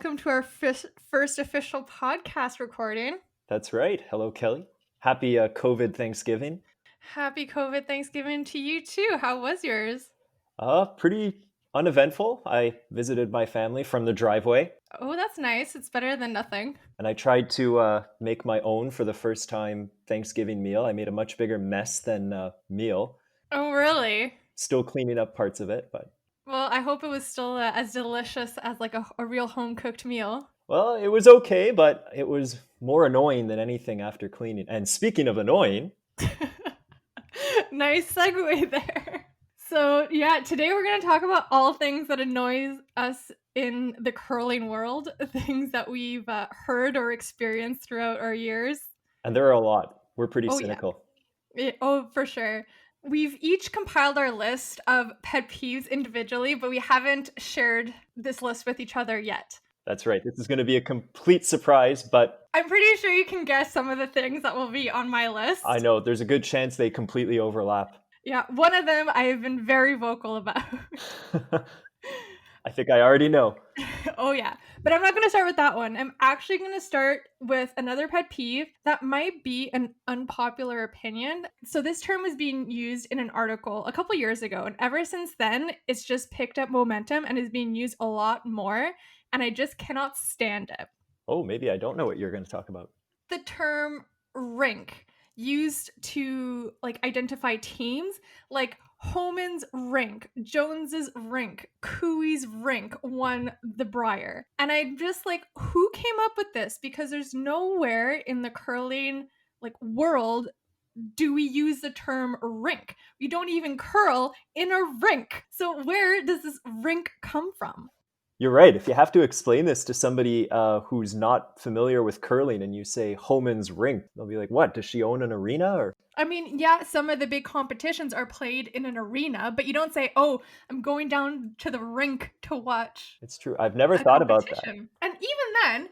welcome to our first official podcast recording. That's right. Hello, Kelly. Happy COVID Thanksgiving. Happy COVID Thanksgiving to you too. How was yours? Pretty uneventful. I visited my family from the driveway, Oh, that's nice. It's better than nothing. and I tried to make my own for the first time Thanksgiving meal. I made a much bigger mess than meal. Oh, really? Still cleaning up parts of it, but Well, I hope it was still as delicious as like a real home cooked meal. well, it was okay, but it was more annoying than anything after cleaning. And speaking of annoying, Nice segue there. So, yeah, today we're going to talk about all things that annoys us in the curling world, things that we've heard or experienced throughout our years. and there are a lot. We're pretty Oh, yeah. cynical. For sure. We've each compiled our list of pet peeves individually, but we haven't shared this list with each other yet. That's right. This is going to be a complete surprise, but I'm pretty sure you can guess some of the things that will be on my list. I know there's a good chance they completely overlap. Yeah, one of them I have been very vocal about. I think I already know. Oh, yeah. But I'm not going to start with that one. I'm actually going to start with another pet peeve that might be an unpopular opinion. So, this term was being used in an article a couple years ago. And ever since then, it's just picked up momentum and is being used a lot more. And I just cannot stand it. Oh, maybe I don't know what you're going to talk about. The term rink used to identify teams like Homan's rink, Jones's rink, Cooey's rink won the Briar. And I'm just like, who came up with this? Because there's nowhere in the curling world do we use the term rink. We don't even curl in a rink. So where does this rink come from? You're right. If you have to explain this to somebody who's not familiar with curling and you say Homan's rink, they'll be like, what? Does she own an arena? Or I mean, yeah, some of the big competitions are played in an arena, but you don't say, oh, I'm going down to the rink to watch It's true. I've never a thought about that. competition. And even then,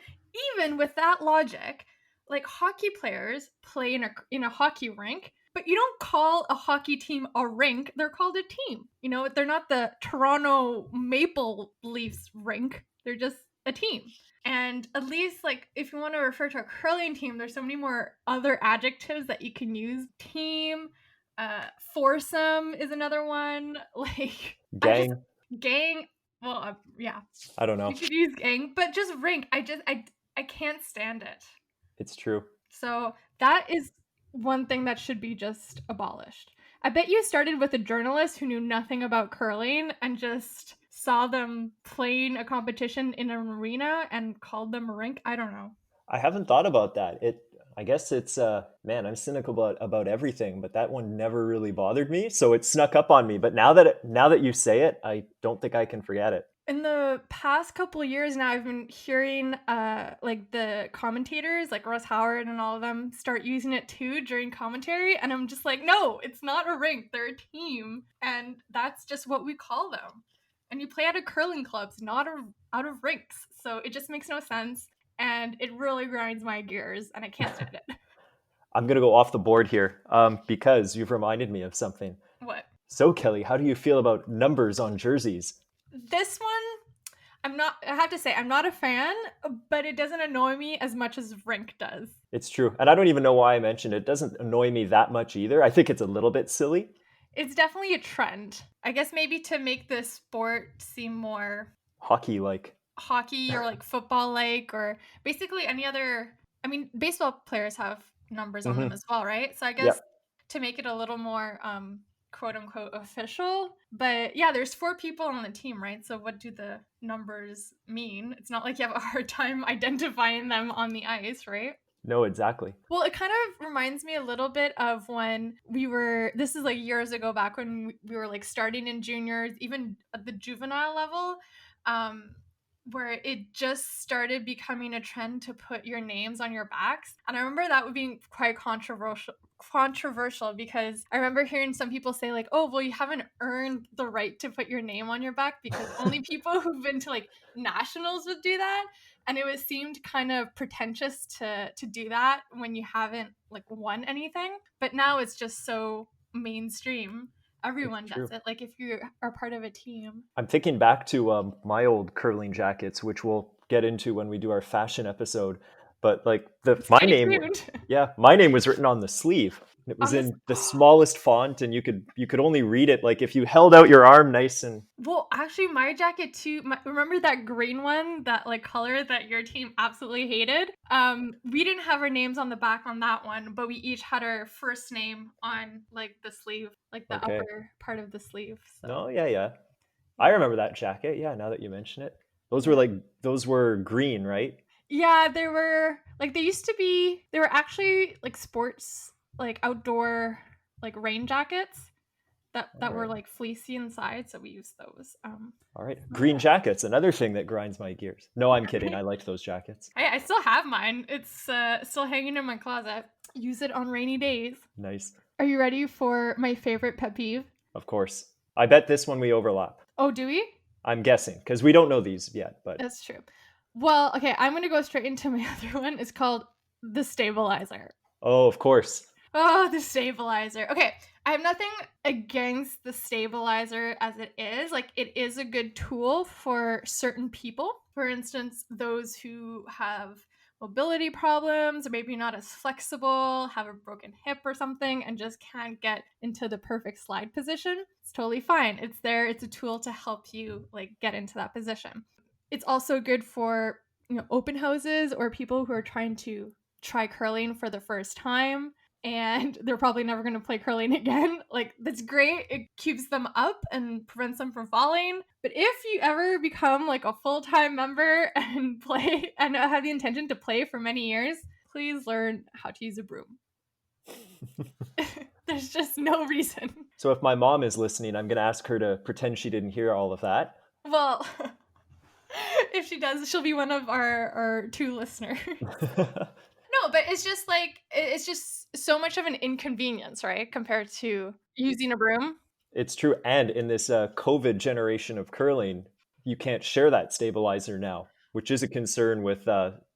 even with that logic, like hockey players play in a hockey rink, but you don't call a hockey team a rink. They're called a team. You know, they're not the Toronto Maple Leafs rink. They're just a team. And at least, if you want to refer to a curling team, there's so many more other adjectives that you can use. Team, foursome is another one. Gang? Gang. Well, yeah. I don't know. You could use gang, but just rink. I can't stand it. It's true. So that is one thing that should be just abolished. I bet you started with a journalist who knew nothing about curling and just saw them playing a competition in an arena and called them a rink. I don't know. I haven't thought about that. I guess it's man, I'm cynical about everything, but that one never really bothered me, so it snuck up on me. But now that you say it, I don't think I can forget it. In the past couple of years now, I've been hearing the commentators like Russ Howard and all of them start using it too during commentary, and I'm just like, no, it's not a rink, they're a team, and that's just what we call them. And you play out of curling clubs, not out of rinks, so it just makes no sense, and it really grinds my gears, and I can't stand it. I'm going to go off the board here because you've reminded me of something. What? So, Kelly, how do you feel about numbers on jerseys? This one, I have to say, I'm not a fan, but it doesn't annoy me as much as rink does. It's true. And I don't even know why I mentioned it. It doesn't annoy me that much either. I think it's a little bit silly. It's definitely a trend. I guess maybe to make the sport seem more Hockey-like. hockey or football-like, or basically any other. I mean, baseball players have numbers on them as well, right? So I guess to make it a little more quote unquote official. But yeah, there's 4 people on the team, right? So what do the numbers mean? It's not like you have a hard time identifying them on the ice, right? No, exactly. Well, it kind of reminds me a little bit of when this is years ago, back when we were starting in juniors, even at the juvenile level, where it just started becoming a trend to put your names on your backs. And I remember that being quite controversial because I remember hearing some people say oh, well, you haven't earned the right to put your name on your back because only people who've been to nationals would do that. And it seemed kind of pretentious to do that when you haven't won anything. But now it's just so mainstream. Everyone does it. If you are part of a team. I'm thinking back to my old curling jackets, which will get into when we do our fashion episode. But like the my Stay name, tuned. yeah, my name was written on the sleeve. It was On this in the smallest font, and you could only read it like if you held out your arm nice and well, actually, my jacket too. Remember that green one, that like color that your team absolutely hated? We didn't have our names on the back on that one, but we each had our first name on like the sleeve, like the okay. upper part of the sleeve. So No, yeah, yeah. I yeah, remember that jacket. Yeah, now that you mention it. yeah, Those were green, right? yeah. There were like they used to be. They were actually like sports, like outdoor, like rain jackets All that were right. like fleecy inside. So we used those. All right. So Green yeah. jackets, another thing that grinds my gears. No, I'm kidding. I liked those jackets. I still have mine. It's still hanging in my closet. Use it on rainy days. Nice. Are you ready for my favorite pet peeve? Of course. I bet this one we overlap. Oh, do we? I'm guessing because we don't know these yet, but That's true. Well, okay, I'm gonna go straight into my other one. It's called the stabilizer. oh, of course. Oh, the stabilizer. Okay, I have nothing against the stabilizer as it is. Like, it is a good tool for certain people. For instance, those who have mobility problems, or maybe not as flexible, have a broken hip or something, and just can't get into the perfect slide position. It's totally fine. It's there. It's a tool to help you like get into that position. It's also good for open houses or people who are trying to try curling for the first time and they're probably never going to play curling again. Like, that's great. It keeps them up and prevents them from falling. But if you ever become like a full time member and play and have the intention to play for many years, please learn how to use a broom. There's just no reason. So if my mom is listening, I'm going to ask her to pretend she didn't hear all of that. Well, if she does, she'll be one of our two listeners. No, but it's just like it's just so much of an inconvenience, right? Compared to using a broom. It's true. And in this COVID generation of curling, you can't share that stabilizer now, which is a concern with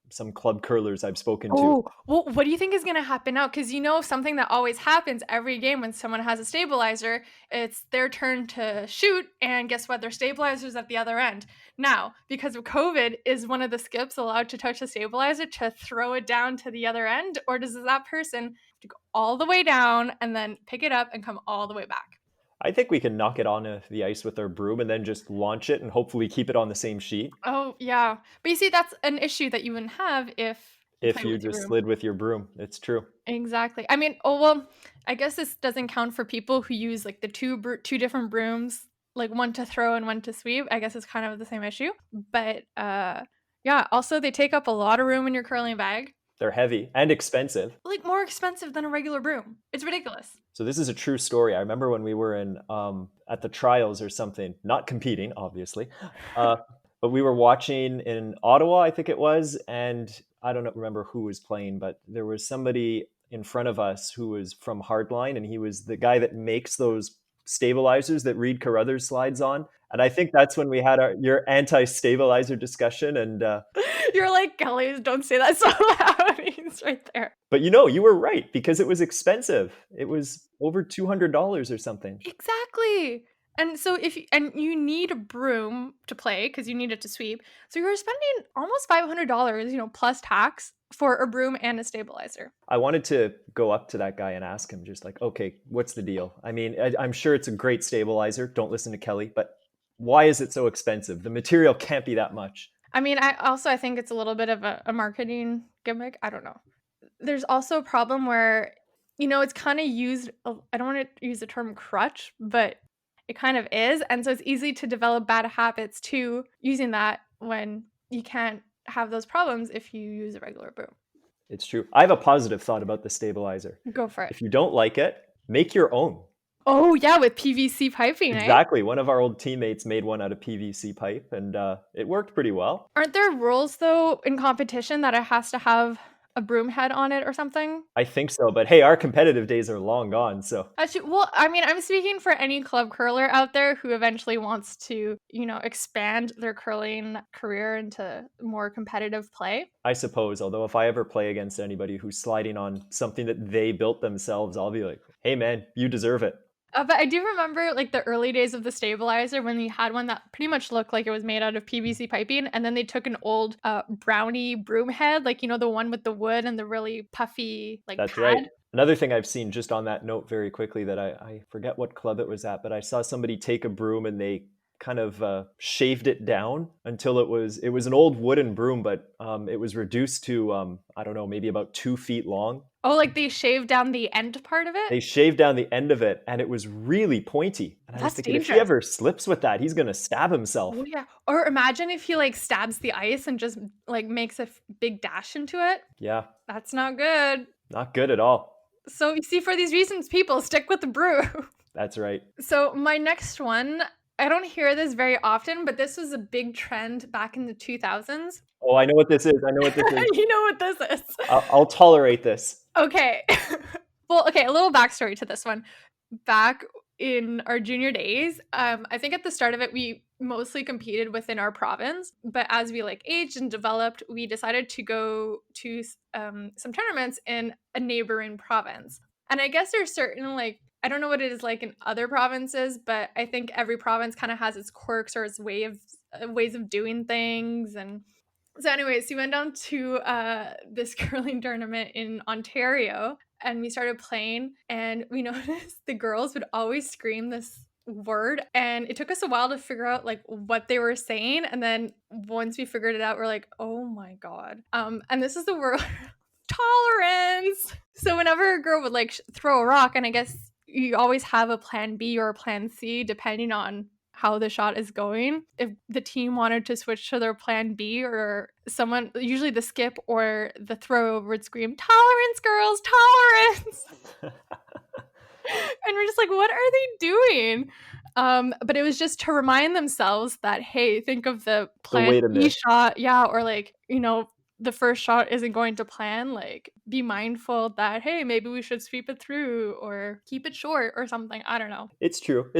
some club curlers I've spoken to. Oh, well, what do you think is going to happen now? Because something that always happens every game when someone has a stabilizer, it's their turn to shoot, and guess what? Their stabilizer's at the other end. Now, because of COVID, is one of the skips allowed to touch the stabilizer to throw it down to the other end, or does that person have to go all the way down and then pick it up and come all the way back? I think we can knock it onto the ice with our broom and then just launch it and hopefully keep it on the same sheet Oh, yeah. But you see, that's an issue that you wouldn't have if you if played you with your just broom. slid with your broom. It's true. Exactly. I mean, oh well, I guess this doesn't count for people who use like the two different brooms, like one to throw and one to sweep. I guess it's kind of the same issue. But yeah, also they take up a lot of room in your curling bag. They're heavy and expensive. Like more expensive than a regular broom. It's ridiculous. So this is a true story. I remember when we were in at the trials or something, not competing, obviously, uh, but we were watching in Ottawa, I think it was, and I don't remember who was playing, but there was somebody in front of us who was from Hardline, and he was the guy that makes those stabilizers that Reed Carruthers slides on. And I think that's when we had your anti-stabilizer discussion. And You're like, Kelly, don't say that so loud. He's right there. but you were right because it was expensive. It was over $200 or something. Exactly. And so you need a broom to play because you need it to sweep. So you're spending almost $500, plus tax for a broom and a stabilizer. I wanted to go up to that guy and ask him, just like, okay, what's the deal? I mean, I'm sure it's a great stabilizer. Don't listen to Kelly, but why is it so expensive? The material can't be that much. I mean, I think it's a little bit of a marketing gimmick. I don't know. There's also a problem where, it's kind of used. I don't want to use the term crutch, but it kind of is. And so it's easy to develop bad habits too, using that when you can't have those problems if you use a regular broom. It's true. I have a positive thought about the stabilizer. Go for it. If you don't like it, make your own. Oh, yeah, with PVC piping, eh? Exactly. One of our old teammates made one out of PVC pipe, and it worked pretty well. Aren't there rules, though, in competition that it has to have a broom head on it or something? I think so, but hey, our competitive days are long gone, so Actually, well, I mean, I'm speaking for any club curler out there who eventually wants to, expand their curling career into more competitive play. I suppose, although if I ever play against anybody who's sliding on something that they built themselves, I'll be like, hey man, you deserve it. But I do remember like the early days of the stabilizer when we had one that pretty much looked like it was made out of PVC piping, and then they took an old brownie broom head, like the one with the wood and the really puffy like That's right. pad. Another thing I've seen just on that note very quickly that I forget what club it was at, but I saw somebody take a broom and they kind of shaved it down until it was an old wooden broom, but it was reduced to I don't know, maybe about 2 feet long. Oh, like they shaved down the end part of it? They shaved down the end of it and it was really pointy. And I was That's thinking, if he dangerous. ever slips with that, he's gonna stab Oh himself. yeah. Or imagine if he like stabs the ice and just like makes a big dash into it. Yeah, That's not good. not good at all. So you see, for these reasons, people stick with the brew. That's right. So my next one, I don't hear this very often, but this was a big trend back in the 2000s. Oh, I know what this is. I know what this is. You know what this is. I'll tolerate this. Okay. Well, okay, a little backstory to this one. Back in our junior days, I think at the start of it, we mostly competed within our province. But as we like aged and developed, we decided to go to some tournaments in a neighboring province. And I guess there's certain like I don't know what it is like in other provinces, but I think every province kind of has its quirks or its ways of doing things. And so, anyways, we went down to this curling tournament in Ontario, and we started playing. And we noticed the girls would always scream this word, and it took us a while to figure out like what they were saying. And then once we figured it out, we're like, "Oh my god!" And this is the word tolerance. So whenever a girl would like throw a rock, and I guess you always have a plan B or a plan C depending on how the shot is going. If the team wanted to switch to their plan B, or someone, usually the skip or the throw would scream, "Tolerance, girls, tolerance." And we're just like, what are they doing? But it was just to remind themselves that, hey, think of the The plan way to B miss. shot. Yeah. Or like, the first shot isn't going to plan. Like, be mindful that, hey, maybe we should sweep it through or keep it short or something. I don't know. It's true.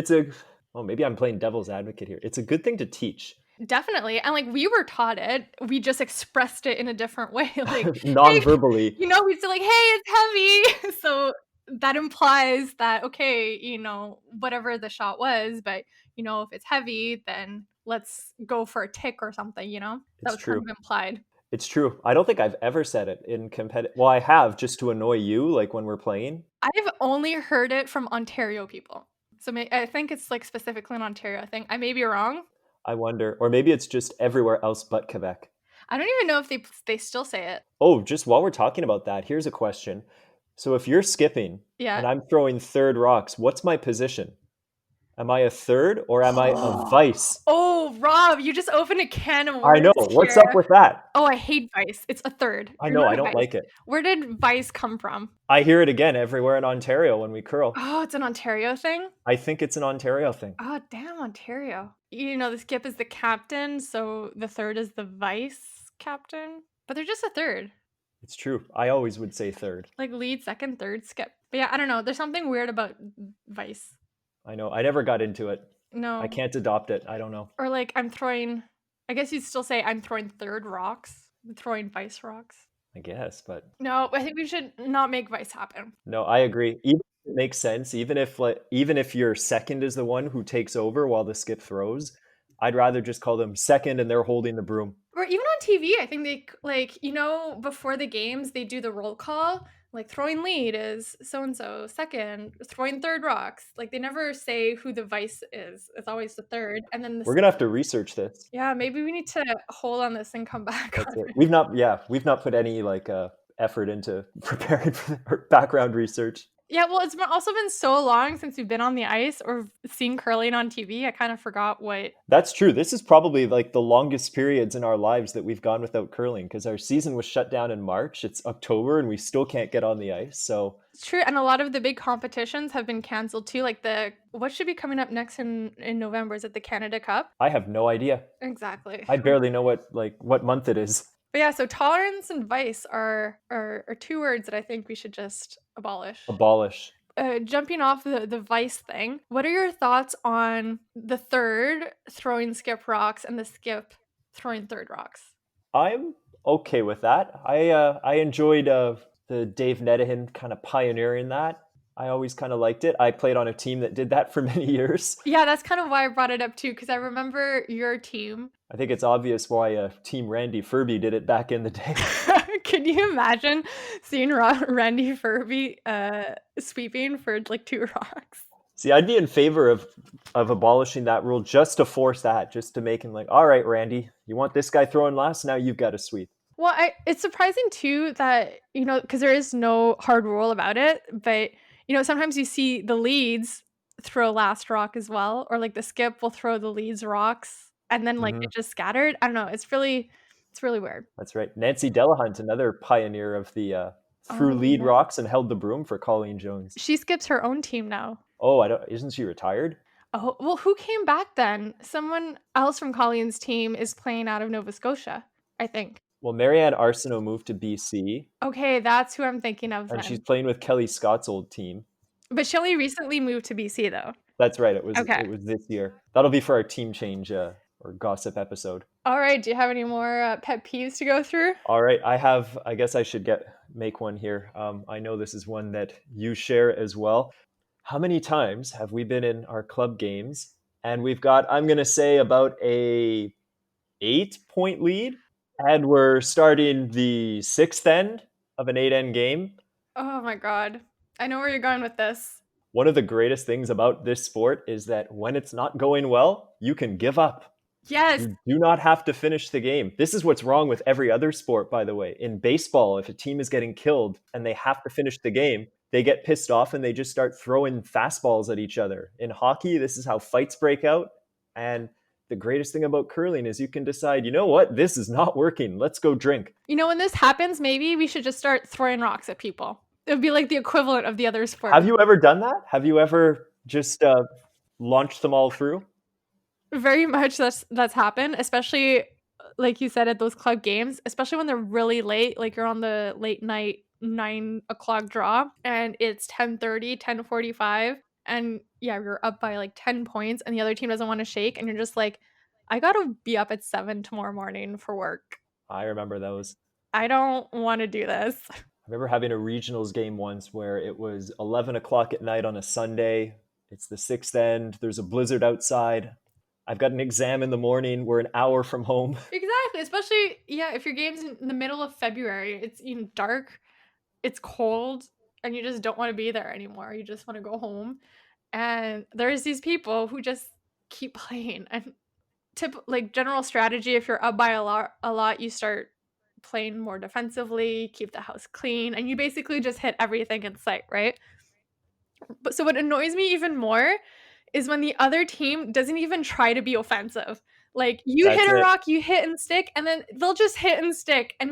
Oh, maybe I'm playing devil's advocate here. It's a good thing to teach. Definitely. And like we were taught it, we just expressed it in a different way. Like, hey, Non-verbally. we'd say like, hey, it's heavy. So that implies that, okay, whatever the shot was, but if it's heavy, then let's go for a tick or something, that It's was kind true. of implied. It's true. I don't think I've ever said it in competitive. Well, I have just to annoy you, like when we're playing. I've only heard it from Ontario people. So I think it's like specifically in Ontario. I think I may be wrong. I wonder, or maybe it's just everywhere else but Quebec. I don't even know if they still say it. Oh, just while we're talking about that, here's a question. So if you're skipping Yeah. and I'm throwing third rocks, what's my position? Am I a third or am I a vice? Oh, Rob, you just opened a can of I know. worms What's up here. with that? Oh, I hate Vice. It's a third. I You're know. not I a don't Vice. like it. Where did Vice come from? I hear it again everywhere in Ontario when we curl. Oh, it's an Ontario thing? I think it's an Ontario thing. Oh, damn, Ontario. The skip is the captain, so the third is the vice captain. But they're just a third. It's true. I always would say third. Like lead, second, third, skip. But yeah, I don't know. There's something weird about Vice. I know. I never got into it. I No. can't adopt it. I don't know. Or like I guess you'd still say I'm throwing third rocks. I'm throwing Vice rocks. I guess, but No, I think we should not make Vice happen. no, I agree. Even if it makes sense, even if your second is the one who takes over while the skip throws, I'd rather just call them second and they're holding the broom. Or even on TV, I think they like, before the games, they do the roll call. Like throwing lead is so and so, second, throwing third rocks. Like they never say who the vice is. It's always the third. And then We're gonna have to research this. yeah, maybe we need to hold on this and come back That's on it. it. We've not put any like effort into preparing for background research. Yeah, well, also been so long since we've been on the ice or seen curling on TV. I kind of forgot what. That's true. This is probably like the longest periods in our lives that we've gone without curling because our season was shut down in March. It's October and we still can't get on the ice. So It's true, and a lot of the big competitions have been canceled too. Like what should be coming up next in November? Is it the Canada Cup? I have no idea. Exactly. I barely know what month it is. But yeah, so tolerance and vice are two words that I think we should just abolish. Abolish. Jumping off the vice thing, what are your thoughts on the third throwing skip rocks and the skip throwing third rocks? I'm okay with that. I enjoyed the Dave Nedahin kind of pioneering that. I always kind of liked it. I played on a team that did that for many years. Yeah, that's kind of why I brought it up too, because I remember your team. I think it's obvious why Team Randy Furby did it back in the day. Can you imagine seeing Randy Furby sweeping for like two rocks? See, I'd be in favor of abolishing that rule just to force that, just to make him like, all right, Randy, you want this guy throwing last? Now you've got to sweep. Well, it's surprising too that, because there is no hard rule about it, but sometimes you see the leads throw last rock as well, or like the skip will throw the leads rocks and then like Hmm. it just scattered. I don't know. It's really weird. That's right. Nancy Delahunt, another pioneer of the through Oh lead yeah. rocks and held the broom for Colleen Jones. She skips her own team now. Oh, I don't. Isn't she retired? Oh, well, who came back then? Someone else from Colleen's team is playing out of Nova Scotia, I think. Well, Marianne Arsenault moved to BC, Okay, that's who I'm thinking of and she's then. playing with Kelly Scott's old team. But she only recently moved to BC though. That's right. It Okay. was this year. That'll be for our team change or gossip episode. All right. Do you have any more pet peeves to go through? All right, I have. I guess I should make one here. I know this is one that you share as well. How many times have we been in our club games and we've got, I'm going to say, about a 8 point lead, and we're starting the sixth end of an 8 end game? Oh my God. I know where you're going with this. One of the greatest things about this sport is that when it's not going well, you can give up. Yes. You do not have to finish the game. This is what's wrong with every other sport, by the way. In baseball, if a team is getting killed and they have to finish the game, they get pissed off and they just start throwing fastballs at each other. In hockey, this is how fights break out. And the greatest thing about curling is you can decide, you know what, this is not working. Let's go drink. When this happens, maybe we should just start throwing rocks at people. It would be like the equivalent of the other sport. Have you ever done that? Have you ever just launched them all through? Very much that's happened, especially like you said at those club games, especially when they're really late, like you're on the late night 9 o'clock draw and it's 10:30, 10:45, and yeah, you're up by like 10 points and the other team doesn't want to shake and you're just like, I gotta be up at 7 tomorrow morning for work. I remember those. I don't want to do this. I remember having a regionals game once where it was 11 o'clock at night on a Sunday. It's the sixth end. There's a blizzard outside. I've got an exam in the morning. We're an hour from home. Exactly, especially yeah, if your game's in the middle of February, it's dark, it's cold, and you just don't want to be there anymore. You just want to go home. And there's these people who just keep playing. And like general strategy, if you're up by a lot, you start playing more defensively, keep the house clean, and you basically just hit everything in sight, right? But so what annoys me even more is when the other team doesn't even try to be offensive. Like you That's hit a it. rock, you hit and stick, and then they'll just hit and stick, and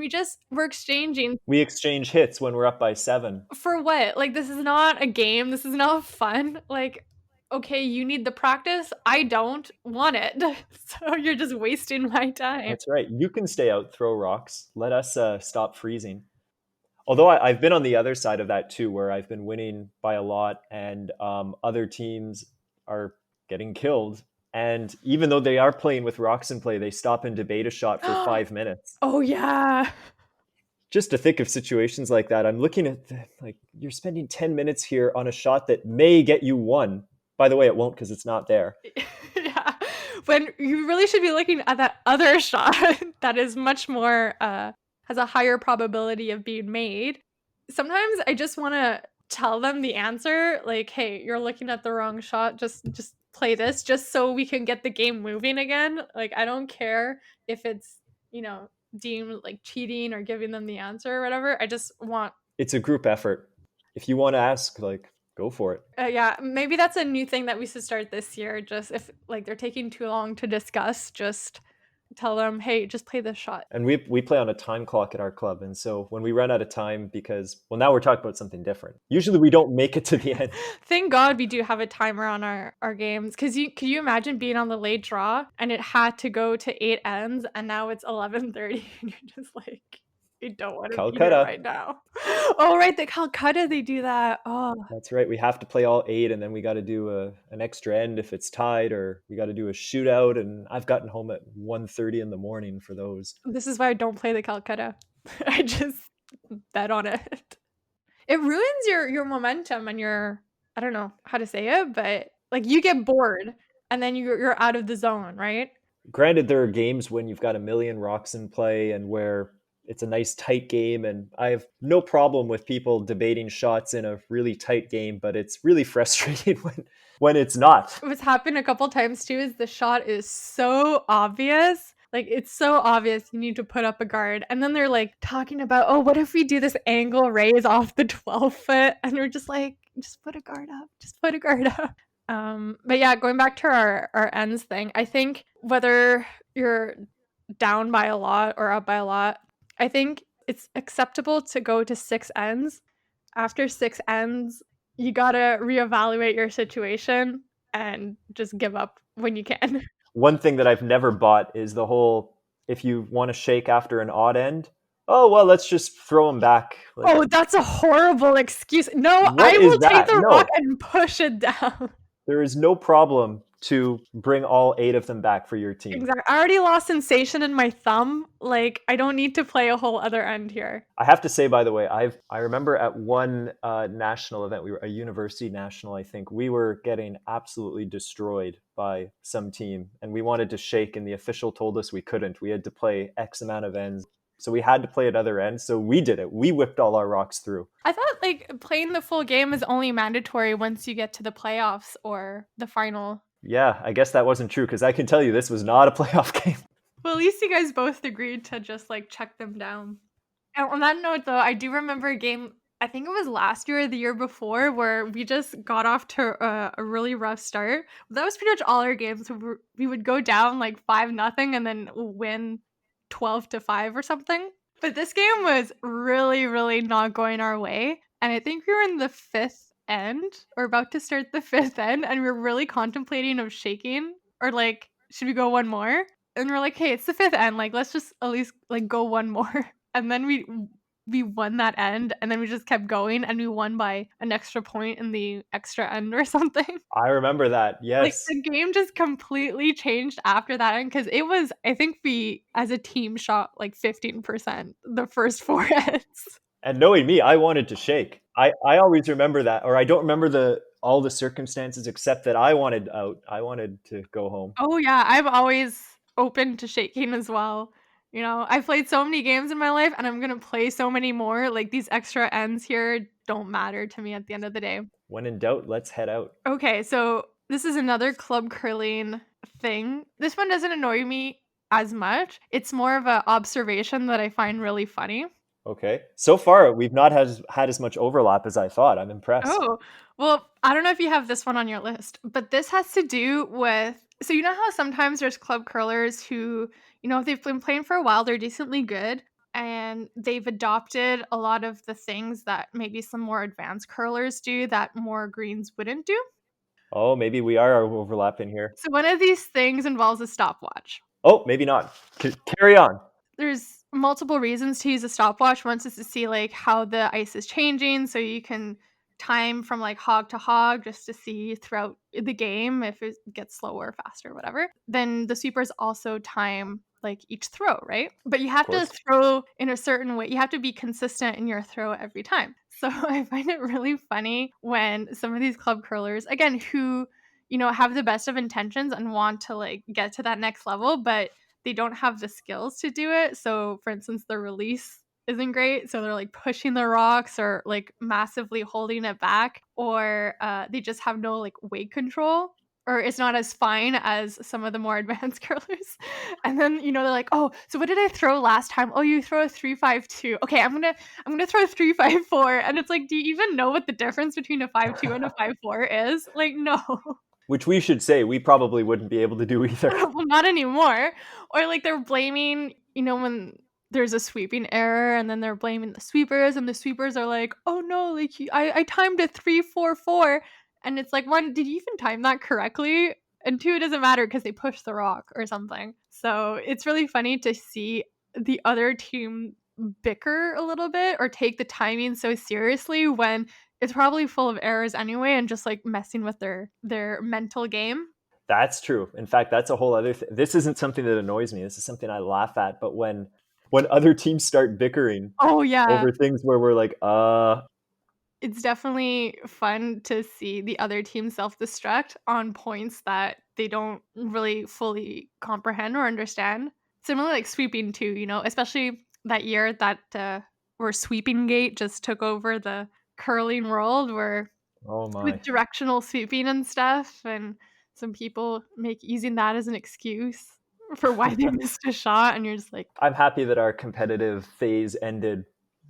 we're exchanging We exchange hits when we're up by 7. for what? Like this is not a game. This is not fun. Like, okay, you need the practice. I don't want it, so you're just wasting my time. That's right. You can stay out, throw rocks. Let us stop freezing. Although I've been on the other side of that too, where I've been winning by a lot and other teams are getting killed. And even though they are playing with rocks in play, they stop and debate a shot for 5 minutes. Oh yeah. Just to think of situations like that, I'm looking at like you're spending 10 minutes here on a shot that may get you one. By the way, it won't because it's not there. Yeah. When you really should be looking at that other shot that is much more has a higher probability of being made. Sometimes I just want to tell them the answer like, "Hey, you're looking at the wrong shot. Just play this just so we can get the game moving again." Like I don't care if it's, deemed like cheating or giving them the answer or whatever. I just want It's a group effort. If you want to ask, like, go for it. yeah, maybe that's a new thing that we should start this year. Just if like they're taking too long to discuss, just tell them, hey, just play this shot. And we play on a time clock at our club, and so when we run out of time, because well, now we're talking about something different. Usually, we don't make it to the end. Thank God we do have a timer on our games. Cause could you imagine being on the late draw and it had to go to 8 ends and now it's 11:30 and you're just like, I don't want to be here Calcutta. right now. Oh right, the Calcutta they do that. Oh, That's right. We have to play all 8, and then we got to do an extra end if it's tied, or we got to do a shootout. And I've gotten home at 1:30 in the morning for those. this is why I don't play the Calcutta. I just bet on it. It ruins your momentum and your I don't know how to say it, but, like, you get bored, and then you're out of the zone, right? Granted, there are games when you've got a million rocks in play and where it's a nice tight game, and I have no problem with people debating shots in a really tight game, but it's really frustrating when it's not. What's happened a couple times too is the shot is so obvious. Like it's so obvious you need to put up a guard. And then they're like talking about, oh, what if we do this angle raise off the 12 foot? And we're just like, just put a guard up. Just put a guard up. But yeah, going back to our ends thing, I think whether you're down by a lot or up by a lot, I think it's acceptable to go to six ends. After six ends, you gotta reevaluate your situation and just give up when you can. One thing that I've never bought is the whole, if you want to shake after an odd end, oh well, let's just throw them back. Like, Oh, that's a horrible excuse. No, what I is will take that? the rock No, and push it down. there is no problem to bring all 8 of them back for your team. Exactly. I already lost sensation in my thumb. Like, I don't need to play a whole other end here. I have to say, by the way, I remember at one national event, we were a university national, I think, we were getting absolutely destroyed by some team, and we wanted to shake, and the official told us we couldn't. We had to play X amount of ends, so we had to play another end. So we did it. We whipped all our rocks through. I thought like playing the full game is only mandatory once you get to the playoffs or the final. Yeah, I guess that wasn't true because I can tell you this was not a playoff game. Well, at least you guys both agreed to just like check them down. And on that note, though, I do remember a game. I think it was last year or the year before where we just got off to a really rough start. That was pretty much all our games. We would go down like 5-0 and then win 12-5 or something. But this game was really, really not going our way. And I think we were in the fifth end or about to start the fifth end, and we were really contemplating of shaking or like, should we go one more? And we're like, hey, it's the fifth end. Like, let's just at least like go one more. And then we won that end, and then we just kept going, and we won by an extra point in the extra end or something. I remember that. Like Yes. the game just completely changed after that end because it was. I think we as a team shot like 15% the first four ends. And knowing me, I wanted to shake. I always remember that, or I don't remember the all the circumstances except that I wanted out. I wanted to go home. Oh yeah, I'm always open to shaking as well. You know, I've played so many games in my life, and I'm gonna play so many more. Like these extra ends here don't matter to me at the end of the day. When in doubt, let's head out. Okay, so this is another club curling thing. This one doesn't annoy me as much. It's more of a observation that I find really funny. Okay. So far, we've not had as much overlap as I thought. I'm impressed. Oh, well, I don't know if you have this one on your list, but this has to do with so you know how sometimes there's club curlers who, you know, if they've been playing for a while, they're decently good and they've adopted a lot of the things that maybe some more advanced curlers do that more greens wouldn't do. Oh, maybe we are overlapping here. So one of these things involves a stopwatch. Oh, maybe not. Carry on. There's multiple reasons to use a stopwatch. Once is to see like how the ice is changing, so you can time from like hog to hog just to see throughout the game if it gets slower, faster, whatever. Then the sweepers also time like each throw, right? But you Of have to course. throw in a certain way. You have to be consistent in your throw every time. So I find it really funny when some of these club curlers, again, who you know have the best of intentions and want to like get to that next level, but they don't have the skills to do it. So, for instance, the release isn't great. So they're like pushing the rocks or like massively holding it back, or they just have no like weight control. Or it's not as fine as some of the more advanced curlers. And then, you know, they're like, oh, so what did I throw last time? Oh, you throw a 3-5-2. Okay, I'm gonna throw a 3-5-4. And it's like, do you even know what the difference between a 5-2 and a 5-4 is? Like, no. Which we should say we probably wouldn't be able to do either. Well, not anymore. Or like they're blaming, you know, when there's a sweeping error and then they're blaming the sweepers and the sweepers are like, oh no, like I timed a 3-4-4. And it's like, one, did you even time that correctly? And two, it doesn't matter because they pushed the rock or something. So it's really funny to see the other team bicker a little bit or take the timing so seriously when it's probably full of errors anyway and just like messing with their mental game. That's true. In fact, that's a whole other thing. This isn't something that annoys me. This is something I laugh at. But when other teams start bickering Oh yeah. over things where we're like, it's definitely fun to see the other team self-destruct on points that they don't really fully comprehend or understand. Similarly, like sweeping too, especially that year that where sweeping gate just took over the curling world, where Oh with my. directional sweeping and stuff, and some people make using that as an excuse for why they missed a shot, and you're just like, I'm happy that our competitive phase ended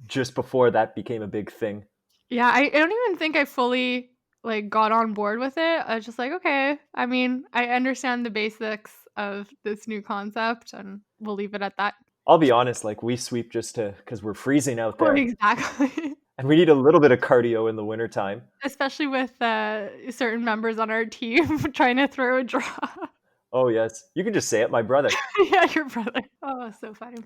just before that became a big thing. yeah, I don't even think I fully, like, got on board with it. I was just like, "Okay." I mean, I understand the basics of this new concept, and we'll leave it at that. I'll be honest, like we sweep just to because we're freezing out Oh, there exactly. and we need a little bit of cardio in the wintertime. Especially with, certain members on our team trying to throw a draw. Oh yes. You can just say it, my brother. Yeah, your brother. Oh, so funny.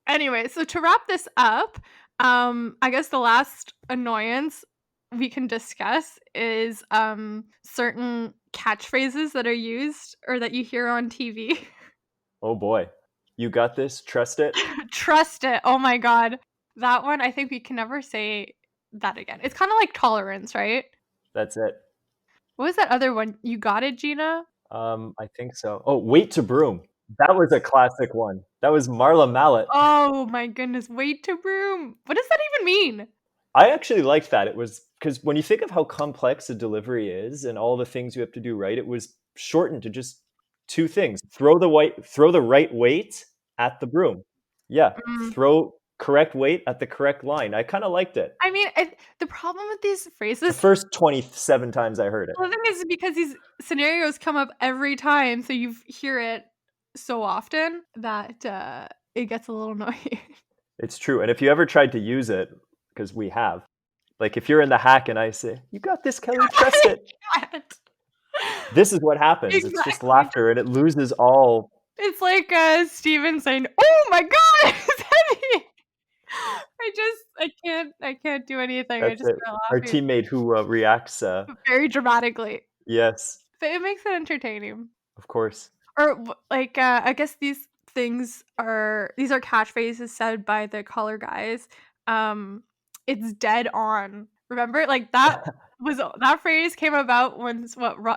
Anyway, so to wrap this up, I guess the last annoyance we can discuss is certain catchphrases that are used or that you hear on TV. Oh boy. You got this. Trust it. Trust it. Oh my god. That one, I think we can never say that again. It's kind of like tolerance, right? That's it. What was that other one? You got it, Gina? I think so. Oh, wait to broom. That was a classic one. That was Marla Mallet. Oh my goodness. Wait to broom. What does that even mean? I actually liked that. It was because when you think of how complex a delivery is and all the things you have to do right, it was shortened to just two things. Throw the right weight at the broom. Yeah, Mm. throw correct weight at the correct line. I kind of liked it. I mean, the problem with these The phrases, first 27 times I heard it. well, the thing is because these scenarios come up every time, so you hear it so often that, it gets a little annoying. It's true. And if you ever tried to use it, because we have, like if you're in the hack and I say, "You got this, Kelly, trust I it." can't. This is what happens. It's just Exactly. laughter and it loses all. It's like, Steven saying, "Oh my god, it's heavy." I can't do anything, I That's just it. start Our laughing teammate who reacts, very dramatically. yes, But it makes it entertaining. of course. Or like I guess these are catchphrases said by the color guys. Um, it's dead on. Remember, like that phrase came about when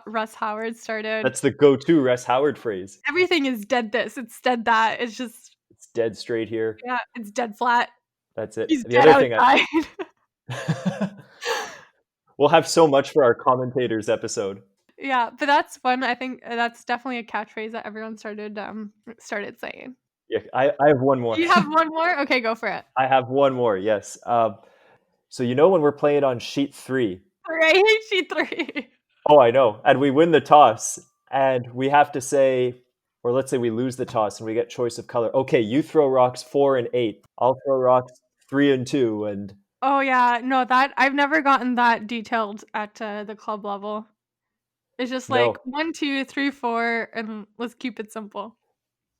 Russ Howard started. That's the go-to Russ Howard phrase. Everything is dead. This it's dead. That it's just It's dead straight here. yeah. It's dead flat. That's it. He's The dead other thing outside. we'll have so much for our commentators episode. Yeah, but that's one. I think that's definitely a catchphrase that everyone started saying. Yeah, I have one more. You have one more? Okay, go for it. I have one more. Yes. So you know when we're playing on sheet 3. I hate sheet three. Oh, I know. And we win the toss, and we have to say, or let's say we lose the toss and we get choice of color. Okay, you throw rocks 4 and 8. I'll throw rocks 3 and 2. And Oh yeah, no, that I've never gotten that detailed at the club level. It's just like no, 1, 2, 3, 4, and let's keep it simple.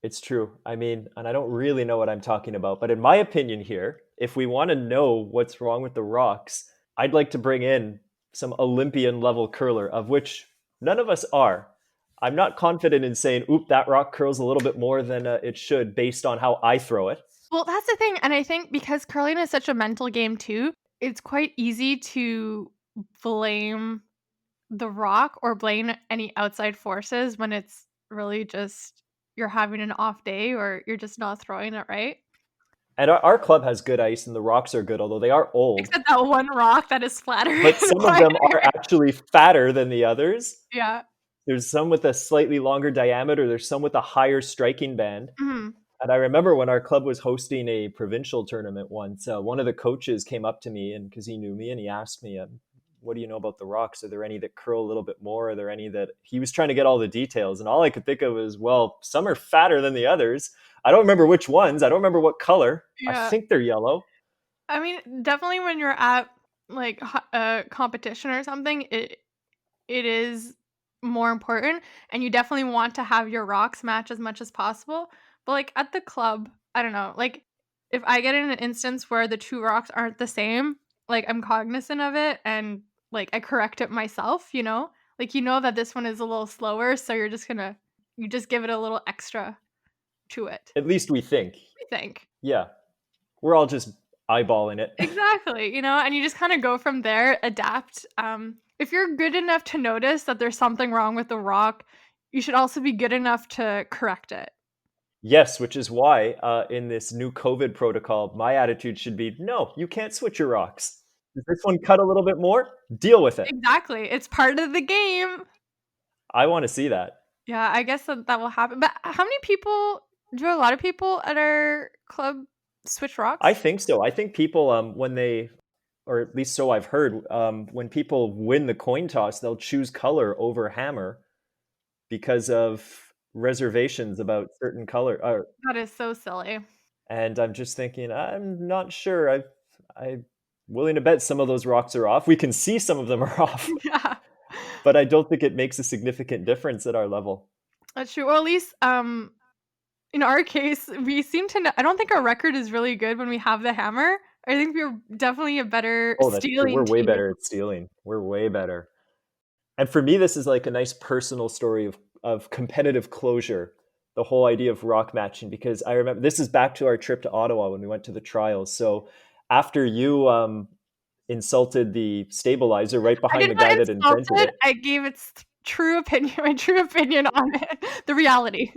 it's true. I mean, and I don't really know what I'm talking about, but in my opinion here, if we want to know what's wrong with the rocks, I'd like to bring in some Olympian level curler, of which none of us are. I'm not confident in saying, oop, that rock curls a little bit more than it should based on how I throw it. Well, that's the thing, and I think because curling is such a mental game too, it's quite easy to blame the rock or blame any outside forces when it's really just you're having an off day or you're just not throwing it right. And our club has good ice and the rocks are good, although they are old. Except that one rock that is flatter But and some of them are wider. actually fatter than the others. Yeah. There's some with a slightly longer diameter, there's some with a higher striking band. Mhm. And I remember when our club was hosting a provincial tournament once, one of the coaches came up to me and because he knew me and he asked me, what do you know about the rocks? Are there any that curl a little bit more? Are there any that he was trying to get all the details? And all I could think of was, well, some are fatter than the others. I don't remember which ones. I don't remember what color. I Yeah. think they're yellow. I mean, definitely when you're at like a competition or something, it is more important and you definitely want to have your rocks match as much as possible. But like at the club, I don't know, like if I get in an instance where the two rocks aren't the same, like I'm cognizant of it and like I correct it myself, you know? Like you know that this one is a little slower, so you just give it a little extra to it. At least we think. I think. Yeah. We're all just eyeballing it. Exactly, and you just kinda go from there, adapt. If you're good enough to notice that there's something wrong with the rock, you should also be good enough to correct it. Yes, which is why, in this new COVID protocol, my attitude should be, "No, you can't switch your rocks. Does this one cut a little bit more? Deal with it." Exactly, it's part of the game. I wanna see that. Yeah, I guess that will happen, but how many people do a lot of people at our club switch I rocks? think so. I think people, when they or at least so I've heard, when people win the coin toss, they'll choose color over hammer because of reservations about certain color That is so silly. and I'm just thinking, I'm not sure. I'm willing to bet some of those rocks are off. We can see some of them are off, Yeah, but I don't think it makes a significant difference at our level. that's true, or at least, in our case, we seem to I don't think our record is really good when we have the hammer. I think we're definitely a better Oh, that's true. We're stealing way team. better at stealing. We're way better. And for me, this is like a nice personal story of competitive closure. The whole idea of rock matching, because I remember this is back to our trip to Ottawa when we went to the trials. So after you insulted the stabilizer right I behind did the not guy that insult invented it, it, I gave its true opinion my true opinion on it, the reality.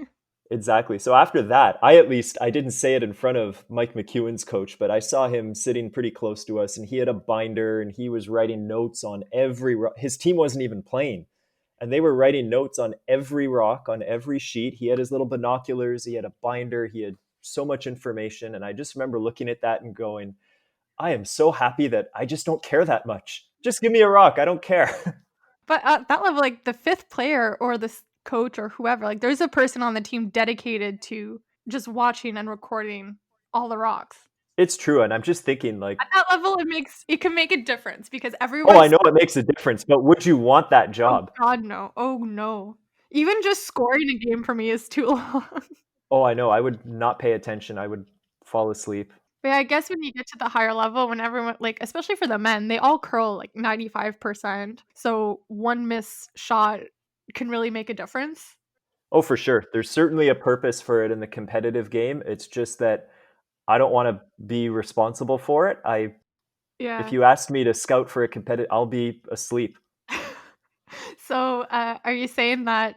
exactly. So after that, I at least I didn't say it in front of Mike McEwen's coach, but I saw him sitting pretty close to us, and he had a binder and he was writing notes on his team wasn't even playing, and they were writing notes on every rock on every sheet. He had his little binoculars, he had a binder, he had so much information, and I just remember looking at that and going, I am so happy that I just don't care that much. Just give me a rock, I don't care. But at that level, like, the 5th player or the coach or whoever, like, there's a person on the team dedicated to just watching and recording all the rocks. It's true, and I'm just thinking like, At that level, it can make a difference because oh, I everyone's know it makes a difference, but would you want that oh job? god, no. Oh, no. Even just scoring a game for me is too long. Oh, I know, I would not pay attention, I would fall asleep. But yeah, I guess when you get to the higher level, when everyone like, especially for the men, they all curl, like, 95%, so one missed shot can really make a difference. Oh, for sure. There's certainly a purpose for it in the competitive game. It's just that I don't wanna be responsible for it. I If Yeah. you asked me to scout for a competitive, I'll be asleep. So, are you saying that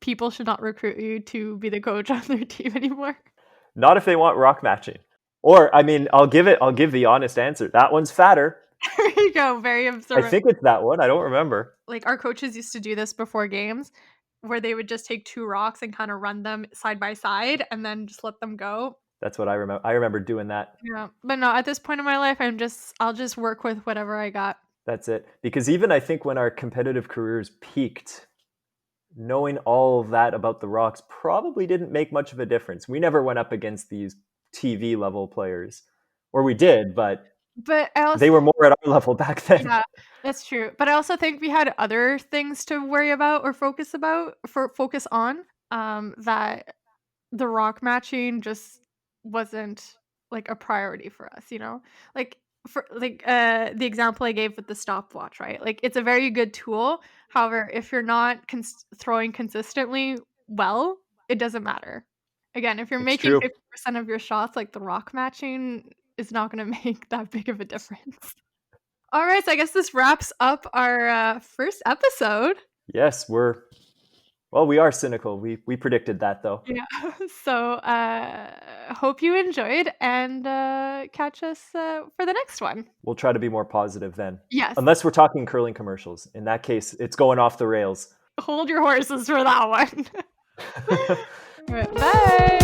people should not recruit you to be the coach on their team anymore? Not if they want rock matching. Or, I mean, I'll give the honest answer. That one's fatter. There you go, very I observant. think it's that one, I don't remember. Like, our coaches used to do this before games, where they would just take 2 rocks and kinda run them side by side and then just let them go. That's what I remember doing that. Yeah, but no, at this point in my life, I'll just work with whatever I got. That's it. Because even I think when our competitive careers peaked, knowing all of that about the rocks probably didn't make much of a difference. We never went up against these TV level players. Or we did, but But I also they were more at our level back then. yeah, that's true, but I also think we had other things to worry about or focus on, that the rock matching just wasn't, like, a priority for us, you know? Like, the example I gave with the stopwatch, right? Like, it's a very good tool, however, if you're not throwing consistently well, it doesn't matter. Again, if you're It's making true. 50% of your shots, like, the rock matching is not gonna make that big of a difference. Alright, so I guess this wraps up our, first episode. Yes, we are cynical. We predicted that though. Yeah. So, hope you enjoyed and, catch us, for the next one. We'll try to be more positive then. Yes. Unless we're talking curling commercials. In that case, it's going off the rails. Hold your horses for that one. Alright, bye.